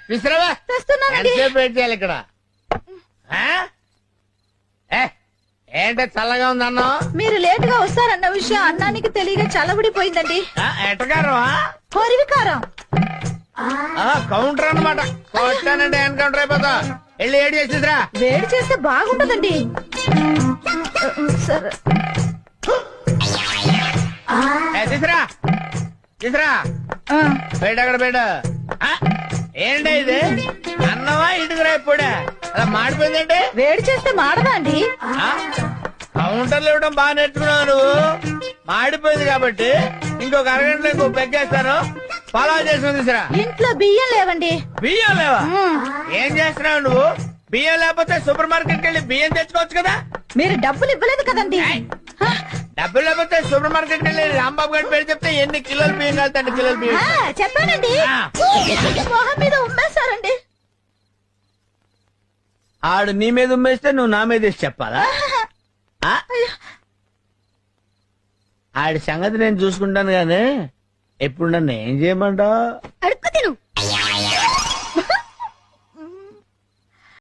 తీసుకురావా. ఎంతసేపు వెయిట్ చేయాలి ఇక్కడ? ఏంటో చల్లగా ఉంది అన్నం. మీరు లేట్ గా వస్తారన్న విషయం అన్నానికి తెలియక చల్లబడిపోయిందండి. ఎట్టకారం? కొరివికారం. కౌంటర్ అన్నమాట. కొట్టానంటే ఎన్కౌంటర్ అయిపోతా. వెళ్ళి ఏడు చేసిరా. వేడి చేస్తే బాగుంటదండి. సరే తీసురా తీసురా. బయట అక్కడ బయట. ఏంటి ఇది? అన్నమా ఇటుకురా ఇప్పుడే అలా మాడిపోయిందంటే? వేడి చేస్తే మాడదా అండి? కౌంటర్లు ఇవ్వడం బాగా నేర్చుకున్నావు నువ్వు. మాడిపోయింది కాబట్టి ఇంకొక అరగంటలో ఇంకో పెగ్గేస్తాను. పలావ్ చేసుకుని తీసురా. ఇంట్లో బియ్యం లేవండి. బియ్యం లేవా? ఏం చేస్తున్నావు నువ్వు? బియ్యం లేకపోతే సూపర్ మార్కెట్ వెళ్ళి బియ్యం తెచ్చుకోవచ్చు కదా. మీరు డబ్బులు ఇవ్వలేదు కదండి. డబ్బులు లేకపోతే సూపర్ మార్కెట్ వెళ్ళి రాంబాబు గారి పేరు చెప్తే ఎన్ని కిలోలు బియ్యం కలితే అన్ని కిలోలు బియ్యం. చెప్పానండి. మొహం మీద ఉమ్మేస్తారండి. ఆడు నీ మీద ఉమ్మేస్తే నువ్వు నా మీద చెప్పాలా? ఆడి సంగతి నేను చూసుకుంటాను గానీ ఇప్పుడు నన్ను ఏం చేయమంటావు? అడుక్కు తిను.